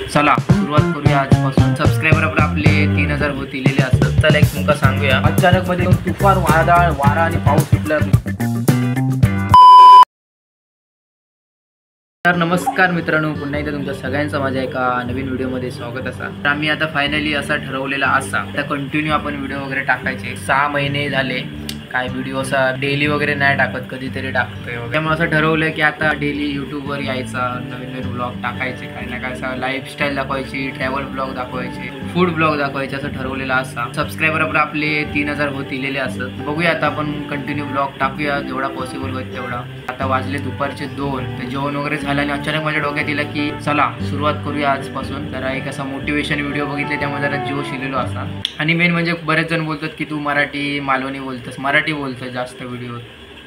चला सुरुवात करूया आजपासून। सबस्क्रायबर आपले 3000 होतीलेले असतात। चला एक तुमका सांगूया, अचानक मध्ये तुफान वादळ वारा आणि पाऊस सुटला। तर नमस्कार मित्रांनो, पुन्हा एकदा तुमच्या सगळ्यांचं माझ्या एका नवीन व्हिडिओमध्ये स्वागत असा। तर आम्ही आता फायनली असा ठरवलेला असा, आता कंटिन्यू आपण व्हिडिओ वगैरे टाकायचे। 6 महिने झाले काय व्हिडिओ असा डेली वगैरे नाही टाकत, कधीतरी टाकतोय। त्यामुळे असं ठरवलं की आता डेली यूट्यूबवर यायचा, नवीन नवीन ब्लॉग टाकायचे, काही ना काय असं लाईफस्टाईल दाखवायची, ट्रॅव्हल ब्लॉग दाखवायचे, फूड ब्लॉग दाखवायचे, असं ठरवलेलं असा। सबस्क्रायबर आपले 3000 होतीलेले असतात। बघूया आता आपण कंटिन्यू ब्लॉग टाकूया जेवढा पॉसिबल होईल तेवढा। आता वाजले दुपारचे 2, तर जेवण वगैरे झालं आणि अचानक माझ्या डोक्यात दिला की चला सुरुवात करूया आजपासून। जरा एक असा मोटिवेशन व्हिडिओ बघितले, त्यामुळे जरा जोश इलेलो असा। आणि मेन म्हणजे बरेच जण बोलतात की तू मराठी मालवणी बोलतोस, मराठी बोलतोय जास्त व्हिडिओ,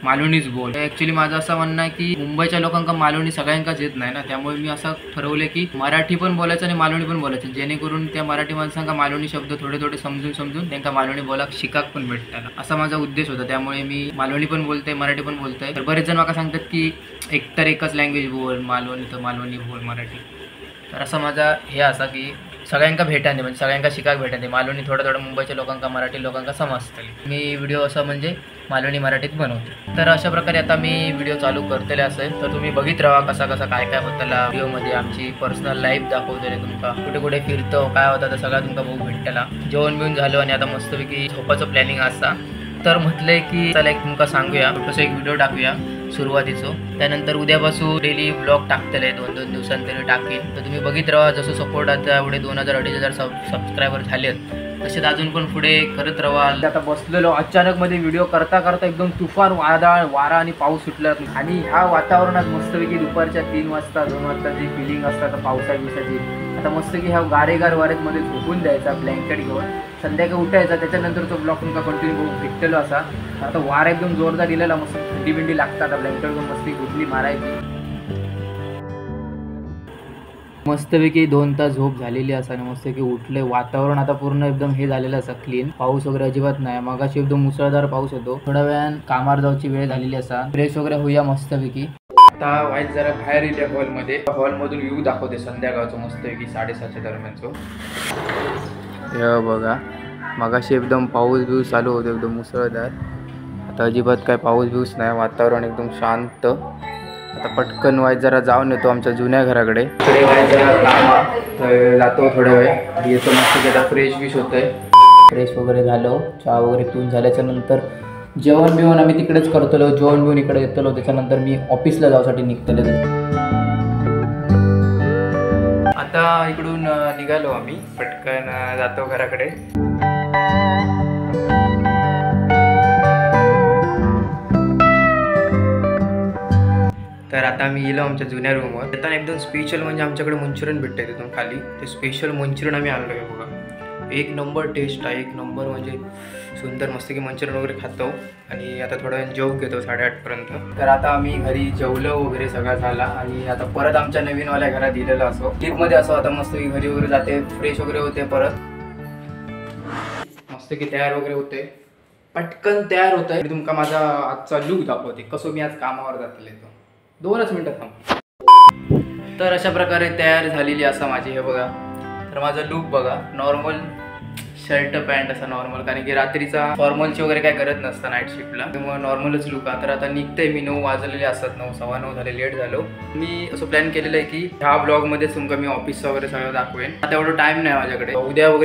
मालवणीच बोल। ॲक्च्युली माझं असं म्हणणं आहे की मुंबईच्या लोकांना मालवणी सगळ्यांकाच येत नाही ना, त्यामुळे मी असं ठरवलं की मराठी पण बोलायचं आणि मालवणी पण बोलायचं, जेणेकरून त्या मराठी माणसांना मालवणी शब्द थोडे थोडे समजून त्यांना मालवणी बोलाक शिकाक पण भेटतात, असा माझा उद्देश होता। त्यामुळे मी मालवणी पण बोलतोय, मराठी पण बोलतोय। तर बरेच जण मला सांगतात की एकतर एकच लँग्वेज बोल, मालवणी तर मालवणी बोल, मराठी। तर असं माझा हे असा की सगळ्यांका भेटाने, म्हणजे सगळ्यांका शिकाक भेटाने मालवणी, थोडं मुंबईच्या लोकांका मराठी लोकांका समजतली। मी व्हिडिओ असं म्हणजे मालवणी मराठीत बनवतो। तर अशा प्रकारे आता मी व्हिडिओ चालू करतेले असेल, तर तुम्ही बघित राहा कसा काय होताला। व्हिडिओमध्ये आमची पर्सनल लाईफ दाखवतेले, तुमका कुठे कुठे फिरतो, काय होता, तर सगळं तुमका बघू भेटला। जेवण बिवून झालं आणि आता मस्तपैकी झोपाचं प्लॅनिंग असता। तर म्हटलंय की चला एक तुमका सांगूया, छोटंसं एक व्हिडिओ टाकूया सुरुवातीचं। त्यानंतर उद्यापासून डेली ब्लॉग टाकतले, 2-2 दिवसांतरी टाकेन। तर तुम्ही बघित राहा, जसं सपोर्ट आता एवढे 2000-2500 सबस्क्रायबर झालेत, तसेच अजून पण पुढे करत राहा। आता बसलेलो अचानक मध्ये व्हिडिओ करता एकदम तुफान वादळ वारा आणि पाऊस सुटला, आणि ह्या वातावरणात मस्तपैकी दुपारच्या 3 वाजता 2 वाजता जी फिलिंग असतात पावसाची, आता मस्तपैकी ह्या गारेगार वाऱ्यामध्ये झोपून द्यायचा ब्लँकेट घेऊन, संध्याकाळी उठायचा। त्याच्यानंतर तो ब्लॉग तुमका कंटिन्यू बघून भेटलेलो असा। आता वारा एकदम जोरदार दिलेला, मस्त थंडी बिंडी लागतात, ब्लँकेट घेऊन मस्ती गुटली मारायची। मस्तपैकी 2 तास झोप झालेली असा आणि मस्तपैकी उठले। वातावरण आता पूर्ण एकदम हे झालेलं असं क्लीन, पाऊस वगैरे अजिबात नाही। मगाशी एकदम मुसळधार पाऊस होतो। थोड्या वेळान कामावर जाऊची वेळ झालेली असा, फ्रेश वगैरे होऊया मस्तपैकी। आता वाईट जरा बाहेर येते हॉलमध्ये, हॉलमधून व्ह्यू दाखवते संध्याकाळचं मस्तपैकी 7:30च्या दरम्यानचं। हे बघा, मगाशी एकदम पाऊस बिऊस चालू होतो, एकदम मुसळधार। आता अजिबात काय पाऊस बिऊस नाही, वातावरण एकदम शांत। आता पटकन वाईट जरा जाऊन येतो आमच्या जुन्या घराकडे, इकडे वाईट जरा काम जातो थोड्या वेळ, येतो मस्त आता फ्रेश बिश होतंय। फ्रेश वगैरे झालो, चहा वगैरे पिऊन झाल्याच्या नंतर जेवण बिवण आम्ही तिकडेच करतलो, जेवण बिवून इकडे येतलो। त्याच्यानंतर मी ऑफिसला जाऊसाठी निघतलो। आता इकडून निघालो आम्ही, पटकन जातो घराकडे। तर आता आम्ही गेलो आमच्या जुन्या रूमवर। येताना एकदम स्पेशल म्हणजे आमच्याकडे मंचुरियन भेटते तिथून खाली, ते स्पेशल मंचुरियन आम्ही आणलो आहे बघा। एक नंबर टेस्ट आहे, एक नंबर म्हणजे सुंदर, मस्त की मंचुरियन वगैरे खातो। आणि आता थोडा वेळ जेवून घेतो 8:30पर्यंत। तर आता आम्ही घरी जेवलो वगैरे सगळं झाला, आणि आता परत आमच्या नवीनवाल्या घरात दिलेलं असो ट्रिपमध्ये असो। आता मस्त की घरी वगैरे जाते, फ्रेश वगैरे होते, परत मस्त की तयार वगैरे होते, पटकन तयार होतं आणि तुमका माझा आजचा लुक दाखवते, कसं मी आज कामावर जातले। तो 2च मिनिटं थांब। तर अशा प्रकारे तयार झालेली असा माझी, हे बघा। तर माझा लुक बघा, नॉर्मल शर्ट पॅन्ट असा नॉर्मल, कारण की रात्रीचा फॉर्मलची वगैरे काय करत नसतं नाईट शिफ्टला, त्यामुळे नॉर्मलच लुक आहे। तर आता निघतंय मी, 9 वाजलेले असतात, 9 सव्वा 9 झाले, लेट झालो। मी असं प्लॅन केलेलं आहे की ह्या ब्लॉगमध्ये तुमका मी ऑफिसचं वगैरे सगळं दाखवेन। आता एवढं टाईम नाही माझ्याकडे,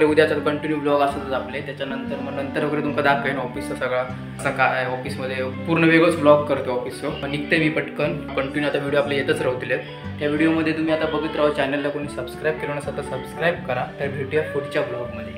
उद्याचा कंटिन्यू ब्लॉग असतच आपले। त्याच्यानंतर मग नंतर वगैरे तुमका दाखवेन ऑफिसचं सगळं, असं काय ऑफिसमध्ये पूर्ण वेगळंच ब्लॉग करतो ऑफिसचं। पण निघते मी पटकन, कंटिन्यू आता व्हिडिओ आपले येतच राहतील। त्या व्हिडिओमध्ये तुम्ही आता बघत राहा, चॅनलला कोणी सबस्क्राईब केलं नसेल तर सबस्क्राईब करा। तर भेटूया पुढच्या ब्लॉगमध्ये।